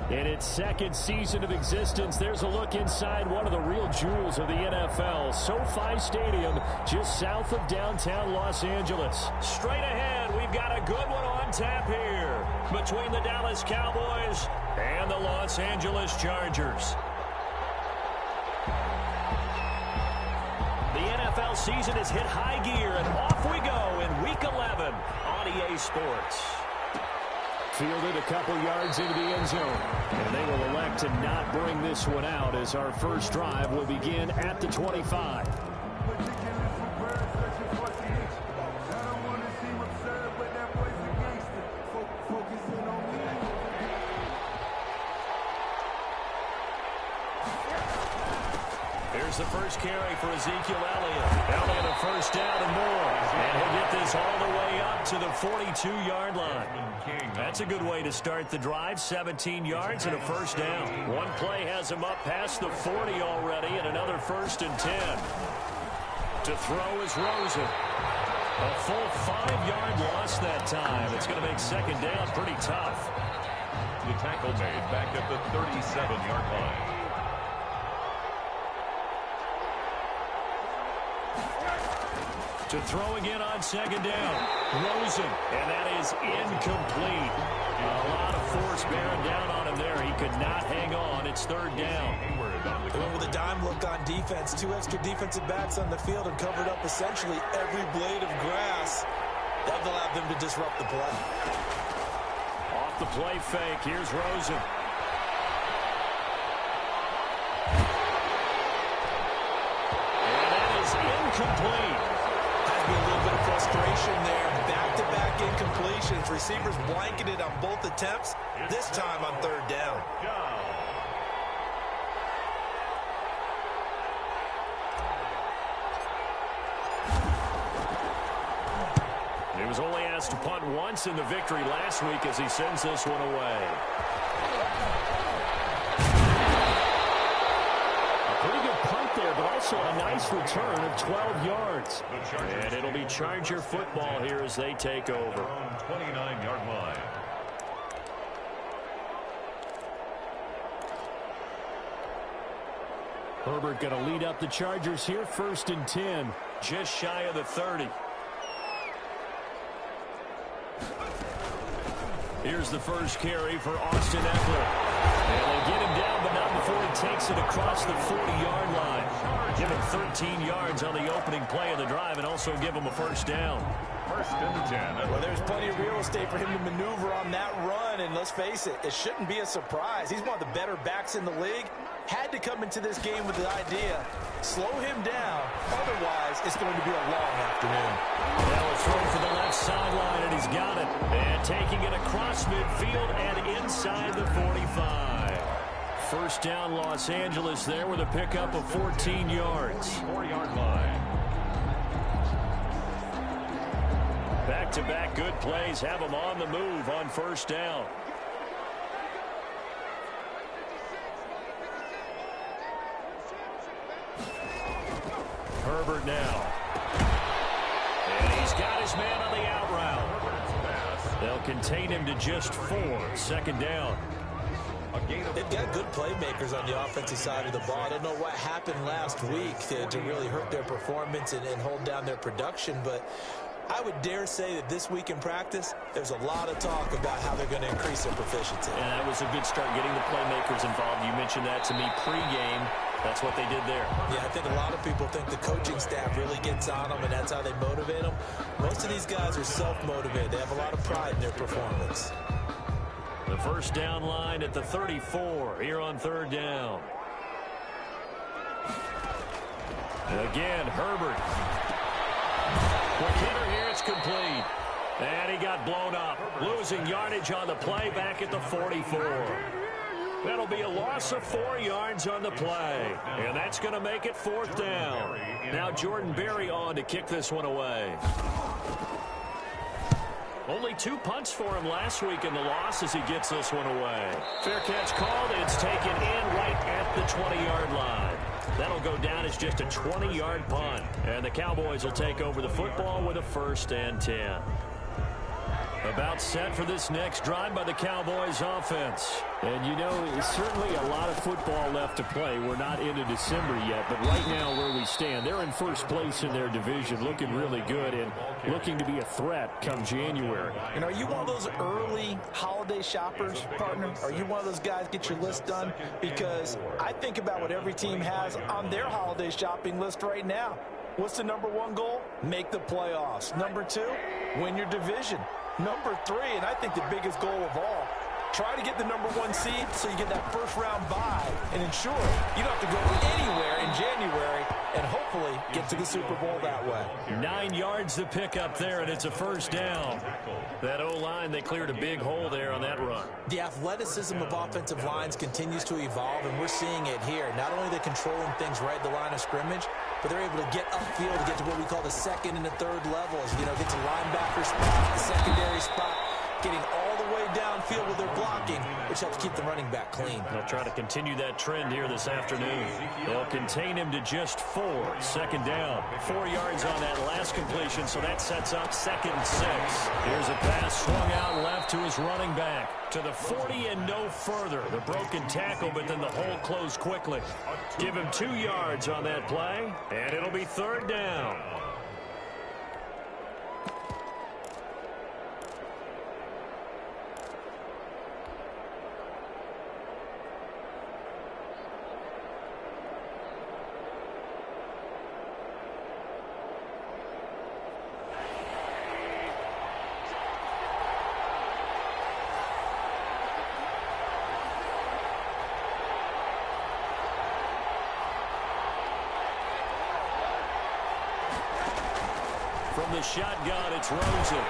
In its second season of existence, there's a look inside one of the real jewels of the NFL. SoFi Stadium, just south of downtown Los Angeles. Straight ahead, we've got a good one on tap here between the Dallas Cowboys and the Los Angeles Chargers. The NFL season has hit high gear, and off we go in Week 11 on EA Sports. Fielded a couple yards into the end zone. And they will elect to not bring this one out as our first drive will begin at the 25. Here's the first carry for Ezekiel Elliott. Elliott a first down and more. And he'll get this all the way up to the 42-yard line. That's a good way to start the drive. 17 yards and a first down. One play has him up past the 40 already and another 1st and 10. To throw is Rosen. A full 5-yard loss that time. It's going to make second down pretty tough. The tackle made back at the 37-yard line. To throw again on second down. Rosen, and that is incomplete. A lot of force bearing down on him there. He could not hang on. It's third down. They went with a dime look on defense. 2 extra defensive backs on the field and covered up essentially every blade of grass. That allowed them to disrupt the play. Off the play fake. Here's Rosen. And that is incomplete. A little bit of frustration there. Back-to-back incompletions. Receivers blanketed on both attempts, this time on third down. He was only asked to punt once in the victory last week as he sends this one away. But also a nice return of 12 yards. And it'll be Charger football here as they take over. 29-yard line. Herbert going to lead up the Chargers here, 1st and 10. Just shy of the 30. Here's the first carry for Austin Eckler. And they get him down, but not before he takes it across the 40-yard line. Give him 13 yards on the opening play of the drive and also give him a first down. 1st and 10. Well, there's plenty of real estate for him to maneuver on that run, and let's face it, it shouldn't be a surprise. He's one of the better backs in the league. Had to come into this game with the idea, slow him down, otherwise it's going to be a long afternoon. Now a throw for the left sideline, and he's got it. And taking it across midfield and inside the 45. First down Los Angeles there with a pickup of 14 yards. 4-yard line. Back-to-back good plays have them on the move on first down. Herbert now. And he's got his man on the out route. They'll contain him to just 4. 2nd down. They've got good playmakers on the offensive side of the ball. I don't know what happened last week to really hurt their performance and hold down their production, but I would dare say that this week in practice, there's a lot of talk about how they're going to increase their proficiency. And that was a good start, getting the playmakers involved. You mentioned that to me pregame. That's what they did there. Yeah, I think a lot of people think the coaching staff really gets on them, and that's how they motivate them. Most of these guys are self-motivated. They have a lot of pride in their performance. The first down line at the 34 here on third down. Again, Herbert. Quick hitter here, it's complete. And he got blown up. Losing yardage on the play back at the 44. That'll be a loss of 4 yards on the play. And that's going to make it 4th down. Now Jordan Berry on to kick this one away. Only 2 punts for him last week in the loss as he gets this one away. Fair catch called. It's taken in right at the 20-yard line. That'll go down as just a 20-yard punt. And the Cowboys will take over the football with a 1st and 10. About set for this next drive by the Cowboys offense. And, you know, it's certainly a lot of football left to play. We're not into December yet, but right now where we stand, they're in first place in their division, looking really good and looking to be a threat come January. And are you one of those early holiday shoppers, partner? Are you one of those guys get your list done? Because I think about what every team has on their holiday shopping list right now. What's the number one goal? Make the playoffs. Number two, win your division. Number three, and I think the biggest goal of all, try to get the number one seed so you get that first round bye and ensure you don't have to go anywhere in January and hopefully get to the Super Bowl that way. 9 yards to pick up there, and it's a first down. That O-line, they cleared a big hole there on that run. The athleticism of offensive lines continues to evolve, and we're seeing it here. Not only are they controlling things right at the line of scrimmage, but they're able to get upfield to get to what we call the second and the third levels. You know, get to linebacker spot, the secondary spot, getting all the way downfield with their blocking, which helps keep the running back clean. They'll try to continue that trend here this afternoon. They'll contain him to just 4. Second down. 4 yards on that last completion, so that sets up 2nd and 6. Here's a pass swung out left to his running back. To the 40 and no further. The broken tackle, but then the hole closed quickly. Give him 2 yards on that play, and it'll be 3rd down. From the shotgun, it's Rosen.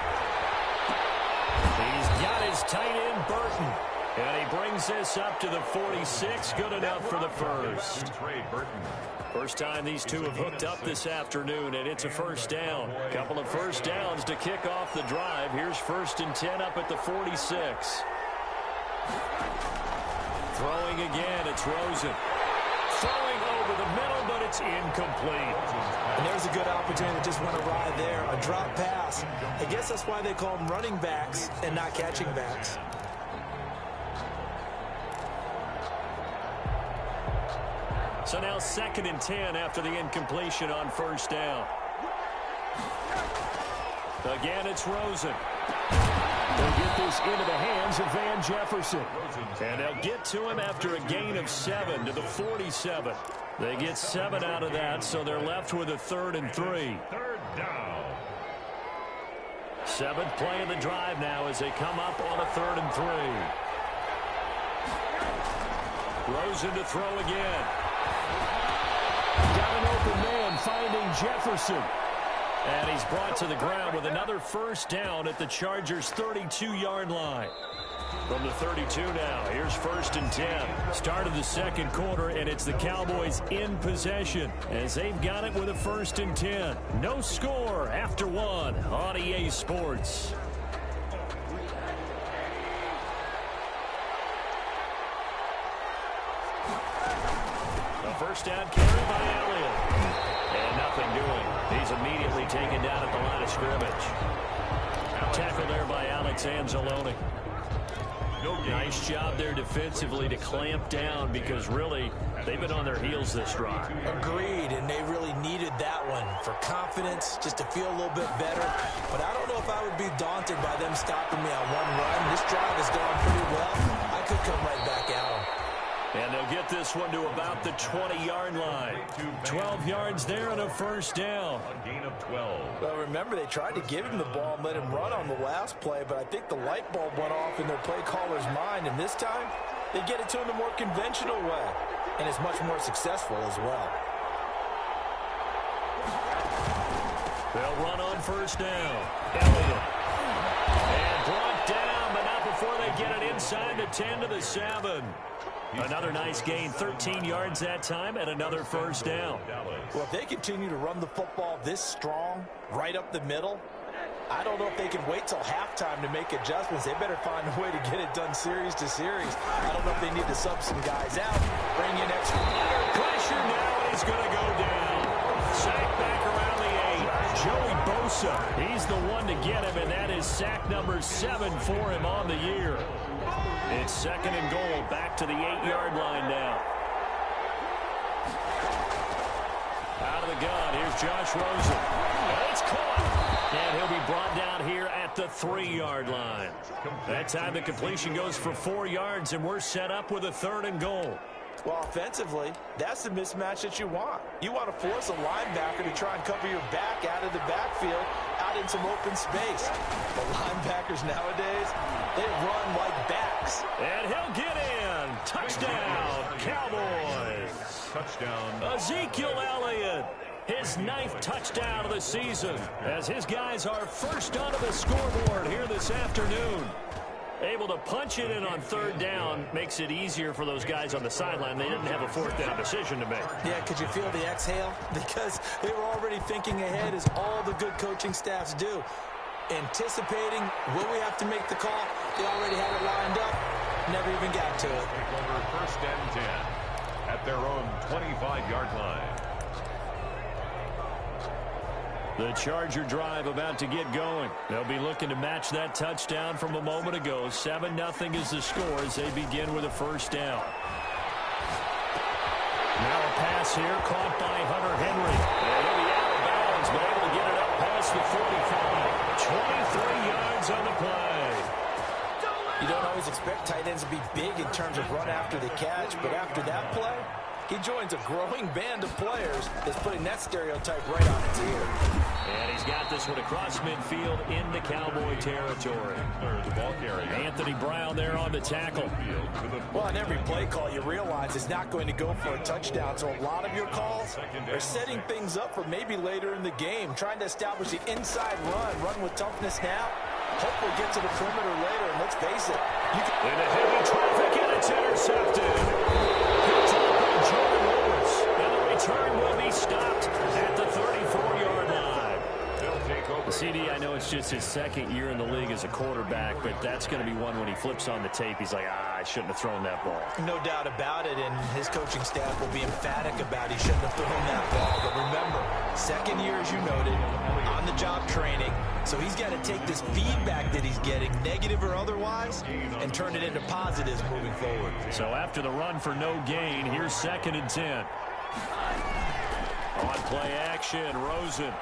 He's got his tight end, Burton. And he brings this up to the 46. Good enough for the first. First time these two have hooked up this afternoon, and it's a first down. Couple of first downs to kick off the drive. Here's 1st and 10 up at the 46. Throwing again, it's Rosen. Throwing over the middle, but it's incomplete. And there's a good opportunity that just went awry there. A drop pass. I guess that's why they call them running backs and not catching backs. So now 2nd and 10 after the incompletion on first down. Again, it's Rosen. They'll get this into the hands of Van Jefferson. And they'll get to him after a gain of 7 to the 47. They get 7 out of that, so they're left with a 3rd and 3. 3rd down. 7th play of the drive now as they come up on a 3rd and 3. Rosen to throw again. Got an open man finding Jefferson. And he's brought to the ground with another first down at the Chargers' 32-yard line. From the 32 now, here's 1st and 10. Start of the second quarter, and it's the Cowboys in possession as they've got it with a 1st and 10. No score after 1 on EA Sports. A first down carry by Elliott. And nothing doing. He's immediately taken down at the line of scrimmage. Tackle there by Alex Anzalone. Nice job there defensively to clamp down because really they've been on their heels this drive. Agreed, and they really needed that one for confidence, just to feel a little bit better. But I don't know if I would be daunted by them stopping me on one run. This drive has gone pretty well. I could come right back at them. And they'll get this one to about the 20-yard line. 12 yards there and a first down. A gain of 12. Well, remember, they tried to give him the ball and let him run on the last play, but I think the light bulb went off in their play caller's mind, and this time they get it to him the more conventional way, and it's much more successful as well. They'll run on first down. Elliott. And brought down, but not before they get it inside the 10 to the 7. Another nice gain, 13 yards that time, and another first down. Well, if they continue to run the football this strong, right up the middle, I don't know if they can wait till halftime to make adjustments. They better find a way to get it done series to series. I don't know if they need to sub some guys out, bring in extra. Pressure now, and he's going to go down. Sacked back around the 8. Joey Bosa Bosa. He's the one to get him, and that is sack number 7 for him on the year. It's 2nd and goal, back to the 8-yard line now. Out of the gun, here's Josh Rosen. And it's caught. And he'll be brought down here at the 3-yard line. That time the completion goes for 4 yards, and we're set up with a 3rd and goal. Well, offensively, that's the mismatch that you want. You want to force a linebacker to try and cover your back out of the backfield, out in some open space. The linebackers nowadays, they run like backs. And he'll get in. Touchdown, Cowboys. Touchdown. Ezekiel Elliott, his 9th touchdown of the season, as his guys are first onto the scoreboard here this afternoon. Able to punch it in on 3rd down makes it easier for those guys on the sideline. They didn't have a 4th down decision to make. Yeah, could you feel the exhale? Because they were already thinking ahead, as all the good coaching staffs do. Anticipating, will we have to make the call? They already had it lined up. Never even got to it. Over 1st and 10 at their own 25-yard line. The Charger drive about to get going. They'll be looking to match that touchdown from a moment ago. 7-0 is the score as they begin with a 1st down. Now a pass here caught by Hunter Henry. And he'll be out of bounds, but able to get it up past the 45. 23 yards on the play. You don't always expect tight ends to be big in terms of run after the catch, but after that play, he joins a growing band of players that's putting that stereotype right on its ear. And he's got this one across midfield into Cowboy territory. The ball carrier. Anthony Brown there on the tackle. Well, on every play call, you realize it's not going to go for a touchdown. So a lot of your calls are setting things up for maybe later in the game, trying to establish the inside run with toughness now. Hopefully get to the perimeter later, and let's face it. In a heavy traffic, and it's intercepted. Picked up by Jordan Lewis. And the return will be stopped at the 34-yard line. CD, I know it's just his 2nd year in the league as a quarterback, but that's going to be one when he flips on the tape, he's like, I shouldn't have thrown that ball. No doubt about it, and his coaching staff will be emphatic about he shouldn't have thrown that ball. But remember, 2nd year, as you noted, on-the-job training, so he's got to take this feedback that he's getting, negative or otherwise, and turn it into positives moving forward. So after the run for no gain, here's 2nd and 10. On play action, Rosen.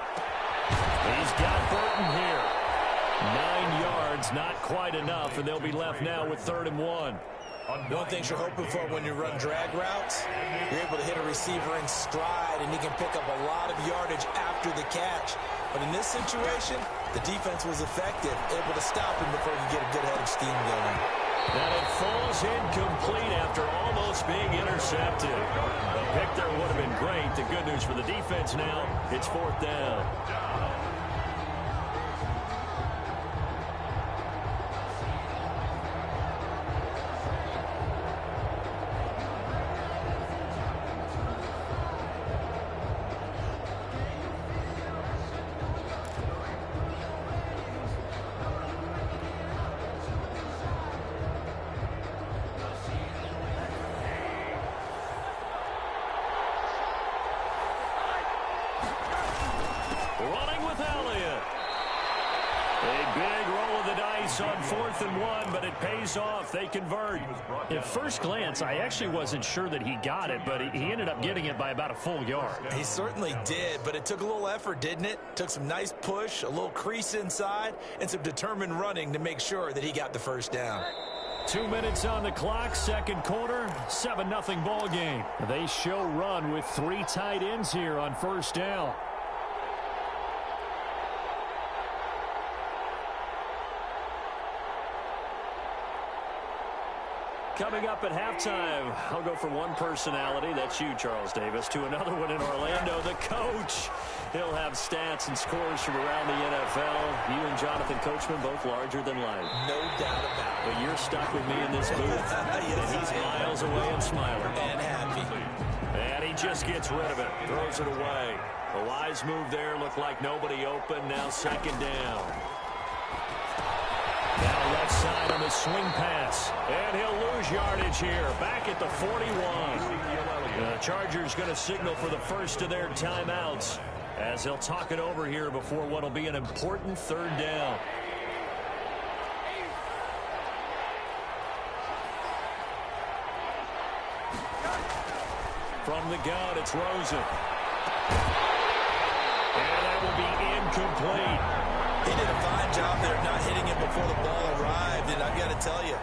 He's got Burton here. 9 yards, not quite enough, and they'll be left now with 3rd and 1. One thing you're hoping for when you run drag routes, you're able to hit a receiver in stride, and he can pick up a lot of yardage after the catch. But in this situation, the defense was effective, able to stop him before he could get a good head of steam going. And it falls incomplete after almost being intercepted. The pick there would have been great. The good news for the defense now, it's 4th down. On 4th and 1, but it pays off. They convert. At first glance, I actually wasn't sure that he got it, but he ended up getting it by about a full yard. He certainly did, but it took a little effort, didn't it? Took some nice push, a little crease inside, and some determined running to make sure that he got the 1st down. 2 minutes on the clock, 2nd quarter, 7-0 ball game. They show run with 3 tight ends here on 1st down. Coming up at halftime, I'll go from one personality, that's you, Charles Davis, to another one in Orlando, the coach. He'll have stats and scores from around the NFL. You and Jonathan Coachman, both larger than life. No doubt about it. But you're stuck with me in this booth. Yes, and he's miles away and smiling. And happy. And he just gets rid of it, throws it away. A wise move there, looked like nobody open, now 2nd down. Now left side on the swing pass. And he'll lose yardage here. Back at the 41. The Chargers going to signal for the first of their timeouts. as he'll talk it over here before what will be an important third down. From the gun, it's Rosen. And that will be incomplete. He did a fine job there not hitting him before the ball arrived, and I've got to tell you,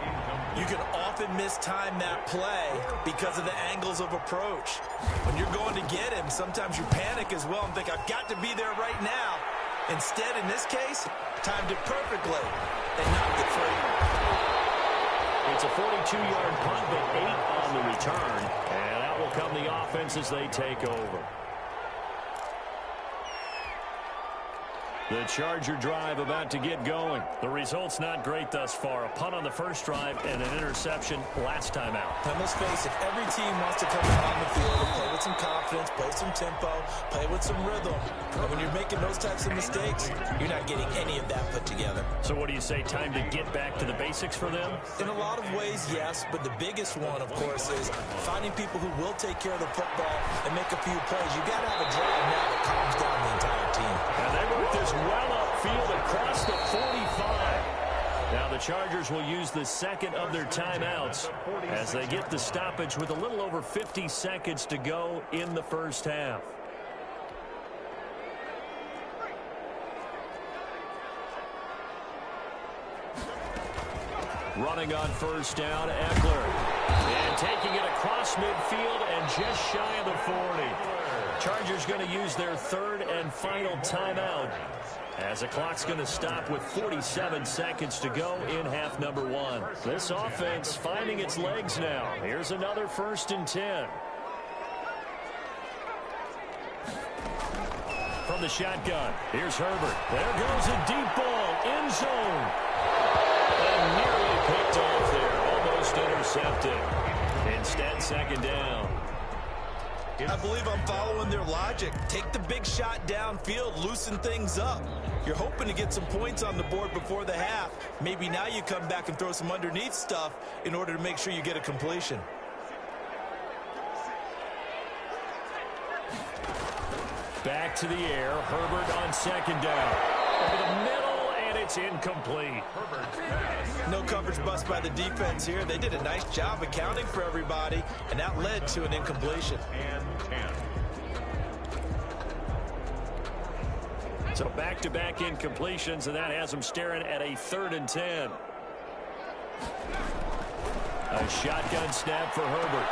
you can often mistime that play because of the angles of approach. When you're going to get him, sometimes you panic as well and think, I've got to be there right now. Instead, in this case, timed it perfectly and knocked it free. It's a 42-yard punt, but 8 on the return. And out will come the offense as they take over. The Charger drive about to get going. The result's not great thus far. A punt on the first drive and an interception last time out. And let's face it, every team wants to come out on the field and play with some confidence, play some tempo, play with some rhythm. And when you're making those types of mistakes, you're not getting any of that put together. So what do you say, time to get back to the basics for them? In a lot of ways, yes, but the biggest one, of course, is finding people who will take care of the football and make a few plays. You got to have a drive now that calms down the entire team. And they work this well upfield across the 45. Now the Chargers will use the second of their timeouts as they get the stoppage with a little over 50 seconds to go in the first half. Running on first down, Eckler. And taking it across midfield and just shy of the 40. Chargers going to use their third and final timeout as the clock's going to stop with 47 seconds to go in half number 1. This offense finding its legs now. Here's another 1st and 10. From the shotgun, here's Herbert. There goes a deep ball, end zone. And nearly picked off there, almost intercepted. Instead, second down. I believe I'm following their logic. Take the big shot downfield, loosen things up. You're hoping to get some points on the board before the half. Maybe now you come back and throw some underneath stuff in order to make sure you get a completion. Back to the air. Herbert on second down. Over the middle, and it's incomplete. No coverage bust by the defense here. They did a nice job accounting for everybody, and that led to an incompletion. So back-to-back incompletions, and that has them staring at a 3rd and 10. A shotgun snap for Herbert.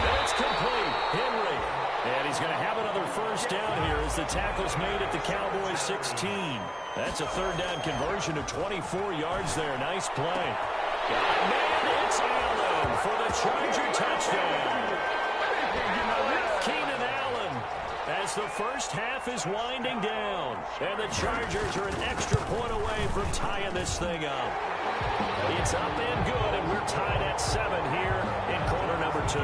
That's complete. Henry. And he's going to have another first down here as the tackle's made at the Cowboys 16. That's a 3rd down conversion of 24 yards there. Nice play. Man, it's Allen for the Charger touchdown. Keenan Allen as the first half is winding down. And the Chargers are an extra point away from tying this thing up. It's up and good, and we're tied at 7 here in quarter number 2.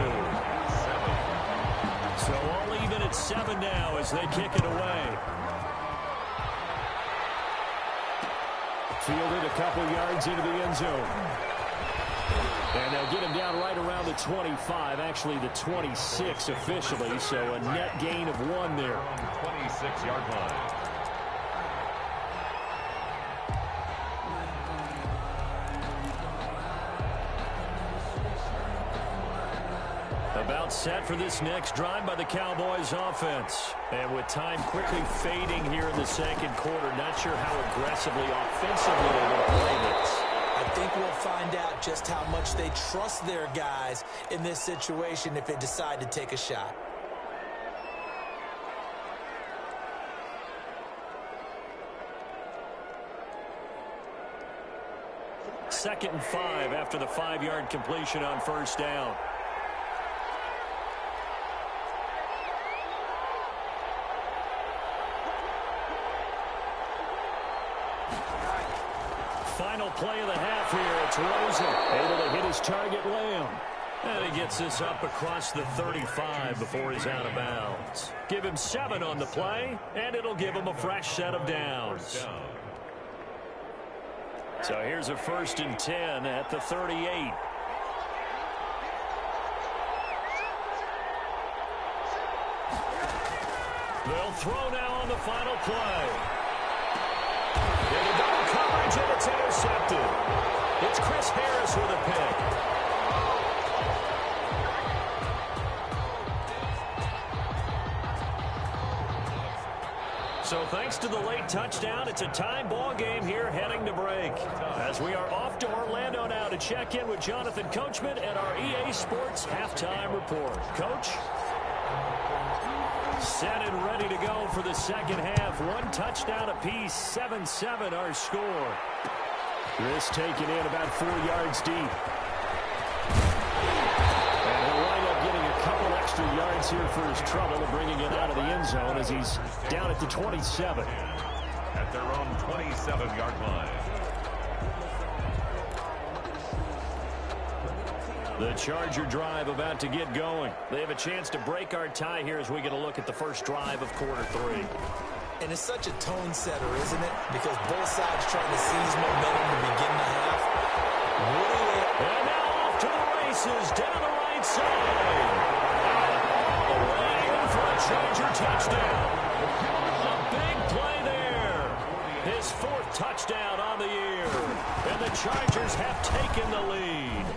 So all even at 7 now as they kick it away. Fielded a couple yards into the end zone. And they'll get him down right around the 25, actually the 26 officially, so a net gain of 1 there. 26-yard line. About set for this next drive by the Cowboys offense. And with time quickly fading here in the second quarter, not sure how aggressively, offensively they will play this. I think we'll find out just how much they trust their guys in this situation if they decide to take a shot. Second and 5 after the 5-yard completion on first down. Final play of the half here. It's Rosen able to hit his target, Lamb. And he gets this up across the 35 before he's out of bounds. Give him 7 on the play, and it'll give him a fresh set of downs. So here's a 1st and 10 at the 38. They'll throw now on the final play. Into double coverage, and it's intercepted. It's Chris Harris with a pick. So thanks to the late touchdown, it's a tie ball game here heading to break. As we are off to Orlando now to check in with Jonathan Coachman and our EA Sports Halftime Report. Coach? Set and ready to go for the second half. One touchdown apiece, 7-7 our score. Chris taken in about 4 yards deep. And he'll wind up getting a couple extra yards here for his trouble and bringing it out of the end zone as he's down at the 27. At their own 27-yard line. The Charger drive about to get going. They have a chance to break our tie here as we get a look at the first drive of quarter 3. And it's such a tone setter, isn't it? Because both sides trying to seize momentum to begin the half. And now off to the races, down the right side. All the way in for a Charger touchdown. A big play there. His 4th touchdown on the year. And the Chargers have taken the lead.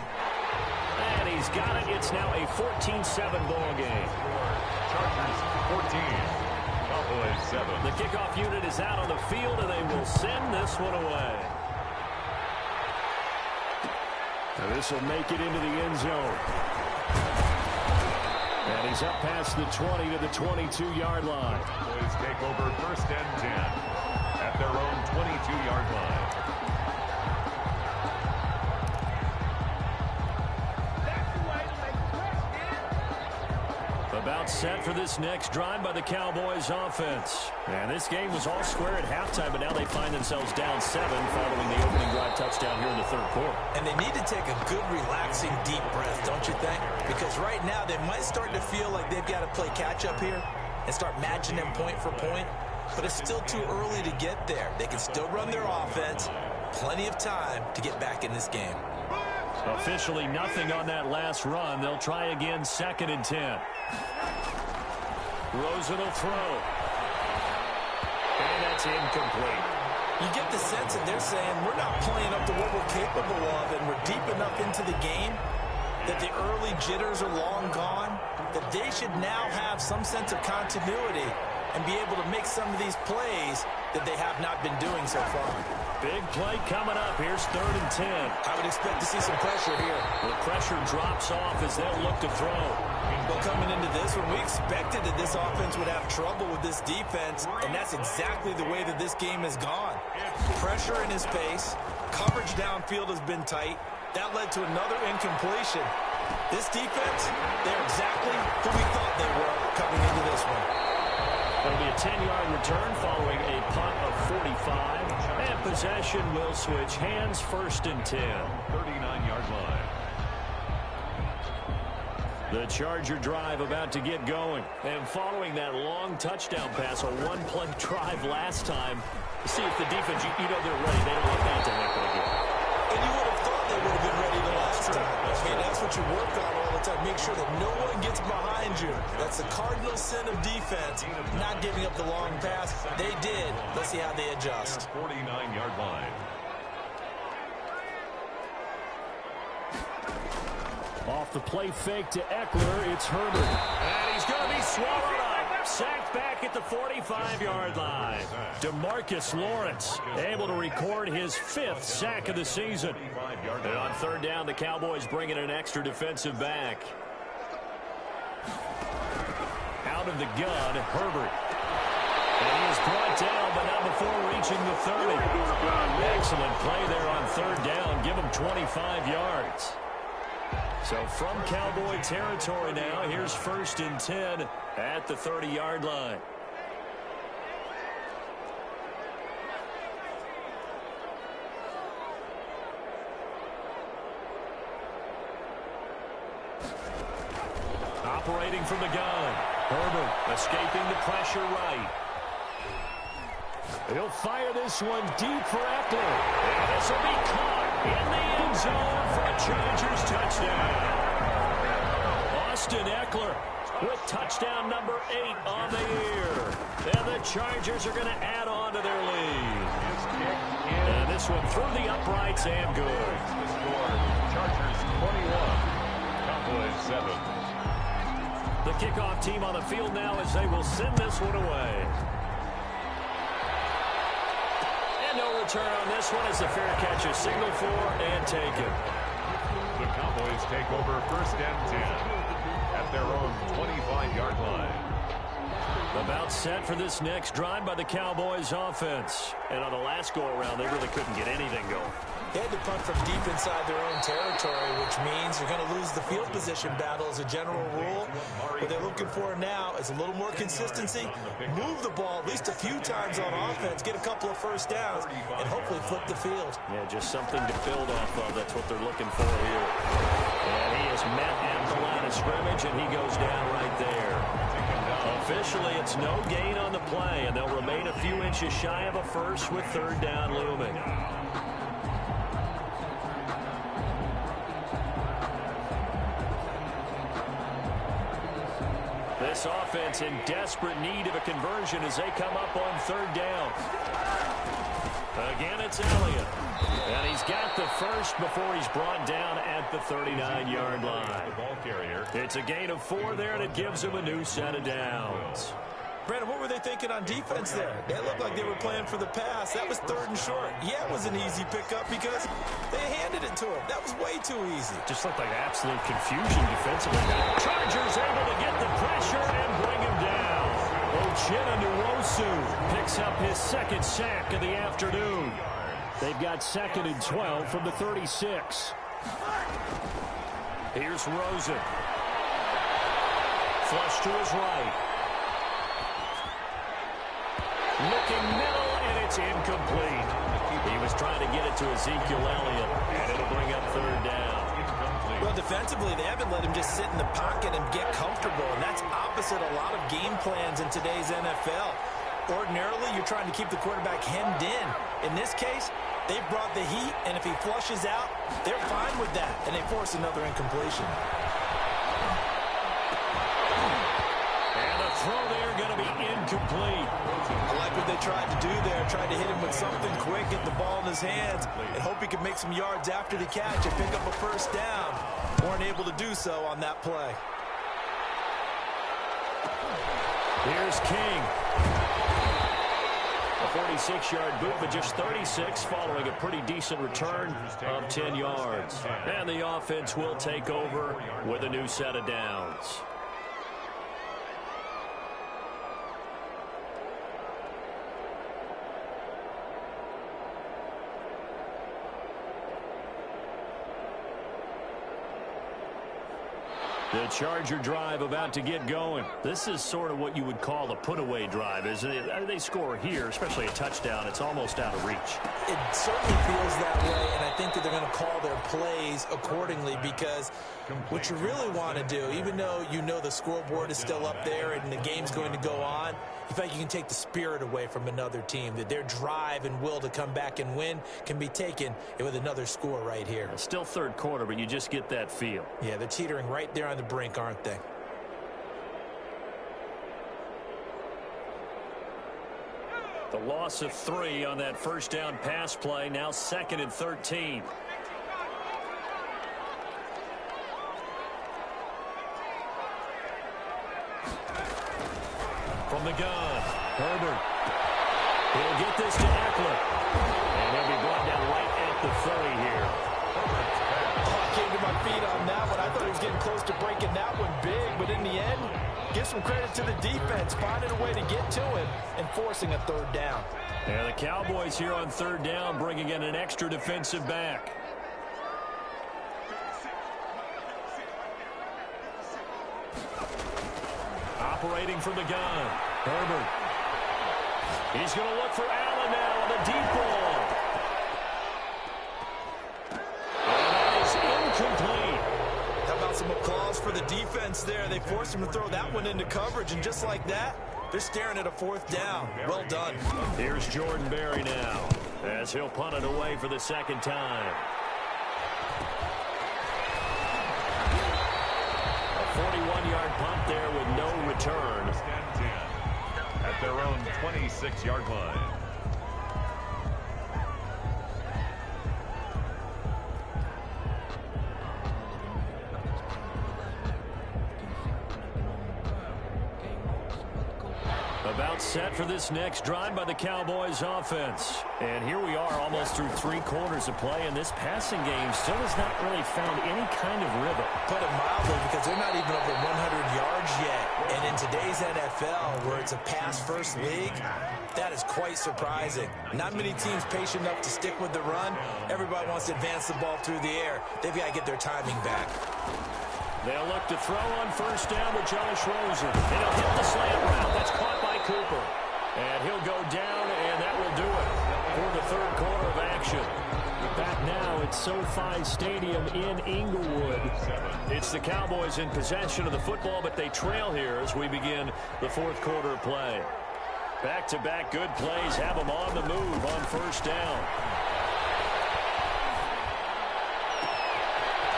And he's got it. It's now a 14-7 ball game. Chargers 14. Cowboys 7. The kickoff unit is out on the field, and they will send this one away. And this will make it into the end zone. And he's up past the 20 to the 22-yard line. Cowboys take over 1st and 10 at their own 22-yard line. About set for this next drive by the Cowboys offense. And this game was all square at halftime, but now they find themselves down 7 following the opening drive touchdown here in the 3rd quarter. And they need to take a good, relaxing, deep breath, don't you think? Because right now they might start to feel like they've got to play catch-up here and start matching them point for point. But it's still too early to get there. They can still run their offense. Plenty of time to get back in this game. Officially nothing on that last run. They'll try again 2nd and 10. Rosen will throw. And that's incomplete. You get the sense that they're saying we're not playing up to what we're capable of, and we're deep enough into the game that the early jitters are long gone, that they should now have some sense of continuity and be able to make some of these plays that they have not been doing so far. Big play coming up. Here's 3rd and 10. I would expect to see some pressure here. The pressure drops off as they'll look to throw. Well, coming into this one, we expected that this offense would have trouble with this defense, and that's exactly the way that this game has gone. Pressure in his face. Coverage downfield has been tight. That led to another incompletion. This defense, they're exactly who we thought they were coming into this one. It'll be a 10-yard return following a punt of 45. And possession will switch hands, 1st and 10. 39-yard line. The Charger drive about to get going. And following that long touchdown pass, a one-play drive last time, see if the defense, you know they're ready. They don't want that to happen again. And you would have thought they would have been ready the last time. I mean, that's what you work on all the time. Make sure that no one gets behind you. That's the cardinal sin of defense, not giving up the long pass. They did. Let's see how they adjust. 49-yard line. Off the play fake to Eckler, it's Herbert. And he's going to be swallowed up. Sacked back at the 45-yard line. DeMarcus Lawrence able to record his 5th sack of the season. And on 3rd down, the Cowboys bring in an extra defensive back. Out of the gun, Herbert. And he is brought down, but not before reaching the 30. Excellent play there on 3rd down. Give him 25 yards. So from Cowboy territory now, here's 1st and 10 at the 30-yard line. Operating from the gun. Herbert escaping the pressure right. He'll fire this one deep for Eckler. And this will be caught in the end zone for a Chargers touchdown. Austin Eckler with touchdown number 8 on the year. And the Chargers are going to add on to their lead. And this one through the uprights and good. The score, Chargers 21, Cowboys 7. The kickoff team on the field now as they will send this one away. And no return on this one as the fair catch is signaled for and taken. The Cowboys take over 1st and 10 at their own 25-yard line. About set for this next drive by the Cowboys offense. And on the last go-around, they really couldn't get anything going. They had to punt from deep inside their own territory, which means you're going to lose the field position battle as a general rule. What they're looking for now is a little more consistency, move the ball at least a few times on offense, get a couple of first downs, and hopefully flip the field. Yeah, just something to build off of. That's what they're looking for here. And he is met at the line of scrimmage, and he goes down right there. Officially, it's no gain on the play, and they'll remain a few inches shy of a first with 3rd down looming. This offense in desperate need of a conversion as they come up on 3rd down. Again, it's Elliott. And he's got the first before he's brought down at the 39-yard line. It's a gain of 4 there, and it gives him a new set of downs. Brandon, what were they thinking on defense there? They looked like they were playing for the pass. That was 3rd and short. Yeah, it was an easy pickup because they handed it to him. That was way too easy. Just looked like absolute confusion defensively. Chargers able to get the pressure and bring him down. Uchenna Nwosu picks up his 2nd sack of the afternoon. They've got 2nd and 12 from the 36. Here's Rosen. Flush to his right. Looking middle, and it's incomplete. He was trying to get it to Ezekiel Elliott, and it'll bring up 3rd down. Well, defensively, they haven't let him just sit in the pocket and get comfortable, and that's opposite a lot of game plans in today's NFL. Ordinarily, you're trying to keep the quarterback hemmed in. In this case, they've brought the heat, and if he flushes out, they're fine with that, and they force another incompletion. And the throw there going to be incomplete. I like what they tried to do there, tried to hit him with something quick, get the ball in his hands, and hope he could make some yards after the catch and pick up a first down. Weren't able to do so on that play. Here's King. A 46-yard boot, but just 36 following a pretty decent return of 10 yards. And the offense will take over with a new set of downs. The Charger drive about to get going. This is sort of what you would call a put-away drive, isn't it? They score here, especially a touchdown. It's almost out of reach. It certainly feels that way, and I think that they're going to call their plays accordingly because what you really want to do, even though you know the scoreboard is still up there and the game's going to go on, you feel like you can take the spirit away from another team, that their drive and will to come back and win can be taken with another score right here. Still 3rd quarter, but you just get that feel. Yeah, they're teetering right there on the brink, aren't they? The loss of 3 on that first down pass play, now 2nd and 13. From the gun, Herbert. He'll get this to Eckler. And he'll be brought down right at the 30 here. Oh, I came to my feet on that one. I thought he was getting close to breaking that one big, but in the end, give some credit to the defense, finding a way to get to him and forcing a 3rd down. And the Cowboys here on 3rd down, bringing in an extra defensive back. Operating from the gun, Herbert. He's going to look for Allen now on the deep ball. And that is incomplete. How about some applause for the defense there? They forced him to throw that one into coverage, and just like that, they're staring at a 4th down. Well done. Here's Jordan Berry now as he'll punt it away for the 2nd time. A 41-yard punt there with no return at their own 26-yard line. About set for this next drive by the Cowboys offense. And here we are almost through 3 quarters of play, and this passing game still has not really found any kind of rhythm. Put it mildly, because they're not even over 100 yards yet. And in today's NFL, where it's a pass-first league, that is quite surprising. Not many teams patient enough to stick with the run. Everybody wants to advance the ball through the air. They've got to get their timing back. They'll look to throw on first down with Josh Rosen. And he'll hit the slant route. That's caught by Cooper. And he'll go down, and that will do it for the third quarter of action. Back now at SoFi Stadium in Inglewood. It's the Cowboys in possession of the football, but they trail here as we begin the fourth quarter of play. Back-to-back good plays have them on the move on first down.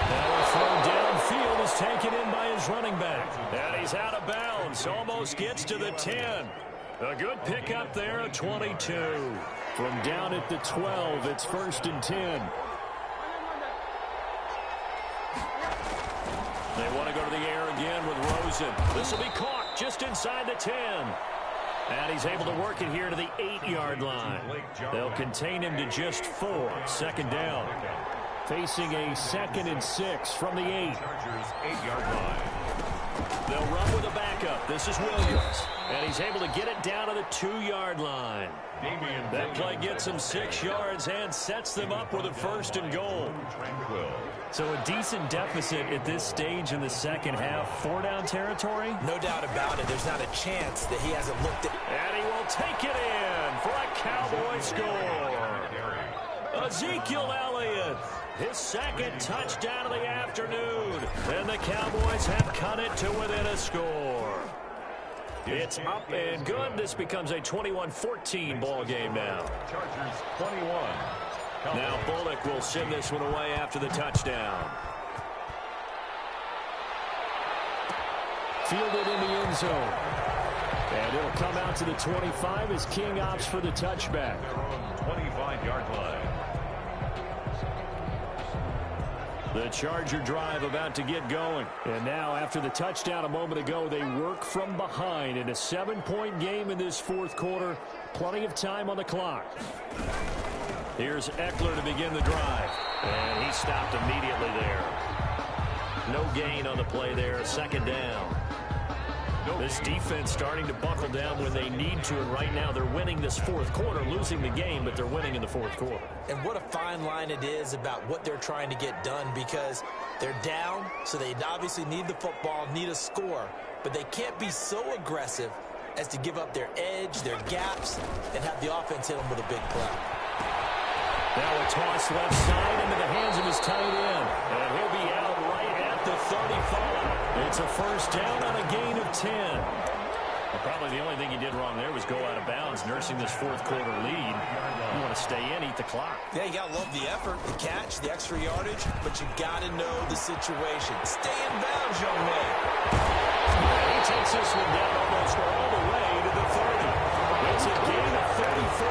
Now a throw downfield is taken in by his running back. And he's out of bounds. Almost gets to the 10. A good pickup there at 22. From down at the 12, it's 1st and 10. They want to go to the air again with Rosen. This will be caught just inside the 10. And he's able to work it here to the 8-yard line. They'll contain him to just 4. Second down. Facing a 2nd and 6 from the 8. Chargers 8-yard line. They'll run with a backup. This is Williams. And he's able to get it down to the 2-yard line. That play gets him 6 yards and sets them up with a 1st and goal. So a decent deficit at this stage in the second half. 4-down territory? No doubt about it. There's not a chance that he hasn't looked at. And he will take it in for a Cowboy score. Ezekiel Elliott, his 2nd touchdown of the afternoon. And the Cowboys have cut it to within a score. It's up and good. This becomes a 21-14 ball game now. Chargers 21. Now Bullock will send this one away after the touchdown. Fielded in the end zone. And it'll come out to the 25 as King opts for the touchback. Their own 25-yard line. The Charger drive about to get going. And now, after the touchdown a moment ago, they work from behind in a 7-point game in this fourth quarter. Plenty of time on the clock. Here's Eckler to begin the drive. And he stopped immediately there. No gain on the play there. Second down. This defense starting to buckle down when they need to, and right now they're winning this fourth quarter, losing the game, but they're winning in the fourth quarter. And what a fine line it is about what they're trying to get done, because they're down, so they obviously need the football, need a score, but they can't be so aggressive as to give up their edge, their gaps, and have the offense hit them with a big play. Now a toss left side into the hands of his tight end, and he'll be out right at the 35. It's a first down on a gain of 10. Well, probably the only thing he did wrong there was go out of bounds, nursing this fourth quarter lead. You want to stay in, eat the clock. Yeah, you got to love the effort, the catch, the extra yardage, but you got to know the situation. Stay in bounds, young man. And he takes this one down almost all the way to the 30. It's a gain of 34.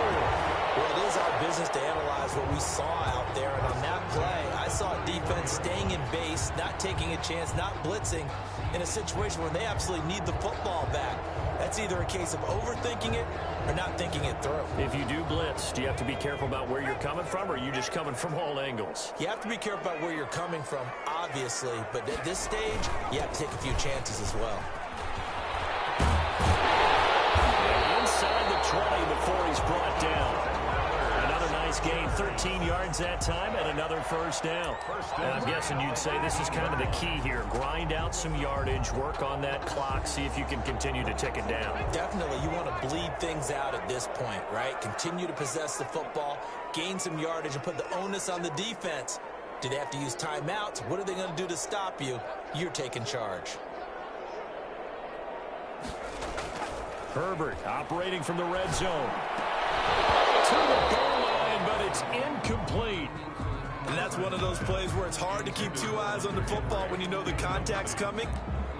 Well, it is our business to analyze what we saw out there, and on that play, I saw defense staying in base, not taking a chance, not blitzing in a situation where they absolutely need the football back. That's either a case of overthinking it or not thinking it through. If you do blitz, do you have to be careful about where you're coming from, or are you just coming from all angles? You have to be careful about where you're coming from, obviously, but at this stage, you have to take a few chances as well. And inside the 20 before he's brought down. Another nice gain, 13 yards that time, and another first down. And I'm guessing you'd say this is kind of the key here. Grind out some yardage, work on that clock, see if you can continue to tick it down. Definitely, you want to bleed things out at this point, right? Continue to possess the football, gain some yardage, and put the onus on the defense. Do they have to use timeouts? What are they going to do to stop you? You're taking charge. Herbert operating from the red zone. To the goal line, but it's incomplete. And that's one of those plays where it's hard to keep two eyes on the football when you know the contact's coming.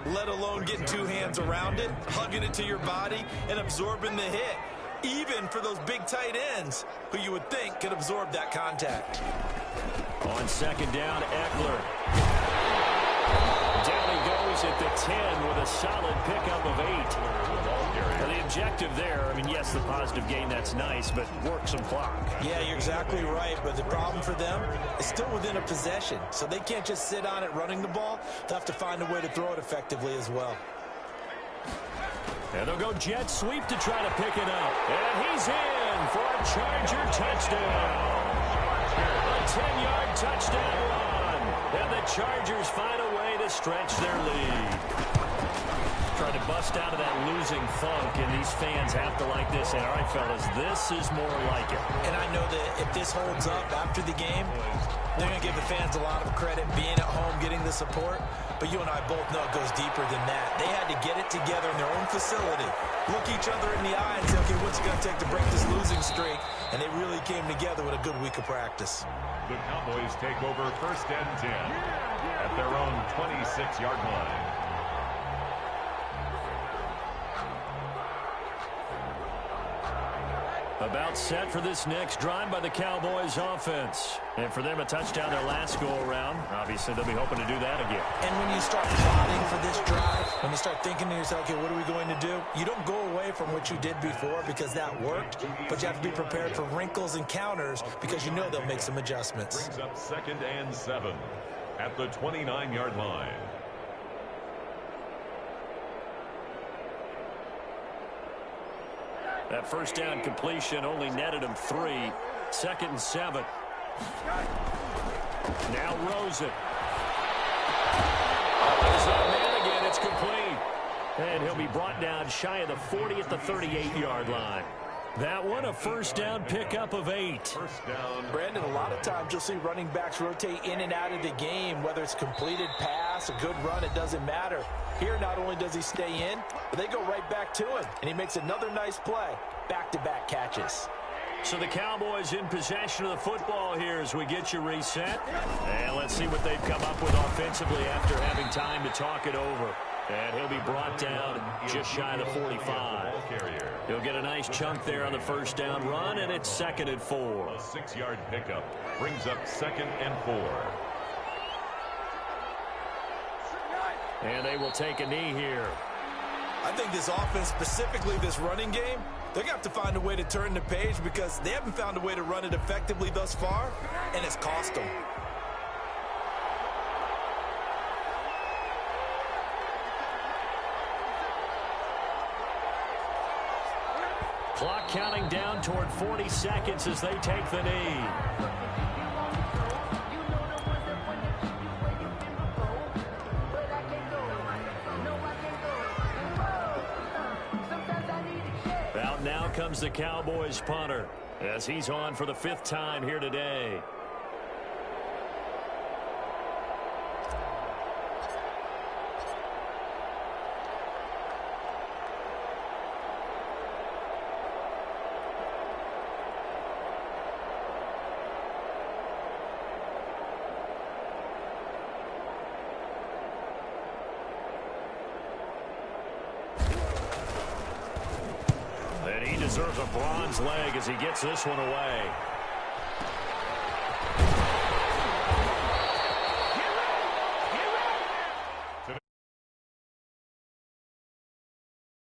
let alone getting two hands around it, hugging it to your body, and absorbing the hit. Even for those big tight ends, who you would think could absorb that contact. On second down, Eckler. Down he goes at the 10 with a solid pickup of 8. Now, the objective there, I mean, yes, the positive gain, that's nice, but work some clock. Yeah, you're exactly right, but the problem for them is still within a possession, so they can't just sit on it running the ball. They'll have to find a way to throw it effectively as well. And they'll go jet sweep to try to pick it up. And he's in for a Charger touchdown. A 10-yard touchdown run. And the Chargers find a way to stretch their lead. Trying to bust out of that losing funk, and these fans have to like this. And all right, fellas, this is more like it. And I know that if this holds up after the game, they're going to give the fans a lot of credit being at home, getting the support. But you and I both know it goes deeper than that. They had to get it together in their own facility, look each other in the eye and say, okay, what's it going to take to break this losing streak? And they really came together with a good week of practice. The Cowboys take over first and 10 at their own 26-yard line. About set for this next drive by the Cowboys offense. And for them, a touchdown their last go-around. Obviously, they'll be hoping to do that again. And when you start plotting for this drive, when you start thinking to yourself, okay, what are we going to do? You don't go away from what you did before because that worked, but you have to be prepared for wrinkles and counters because you know they'll make some adjustments. Brings up second and 7 at the 29-yard line. That first down completion only netted him 3. Second and 7. Now Rosen. There's that man again. It's complete. And he'll be brought down shy of the 40 at the 38-yard line. That one, a first down pickup of 8. First down. Brandon, a lot of times you'll see running backs rotate in and out of the game, whether it's completed pass, a good run, it doesn't matter. Here, not only does he stay in, but they go right back to him, and he makes another nice play. Back-to-back catches. So the Cowboys in possession of the football here as we get you reset. And let's see what they've come up with offensively after having time to talk it over. And he'll be brought down just shy of the 45. He'll get a nice chunk there on the first down run, and it's second and 4. A 6-yard pickup brings up second and 4. And they will take a knee here. I think this offense, specifically this running game, they're going to have to find a way to turn the page because they haven't found a way to run it effectively thus far, and it's cost them. Clock counting down toward 40 seconds as they take the knee. Out now comes the Cowboys punter as he's on for the 5th time here today. Deserves a bronze leg as he gets this one away.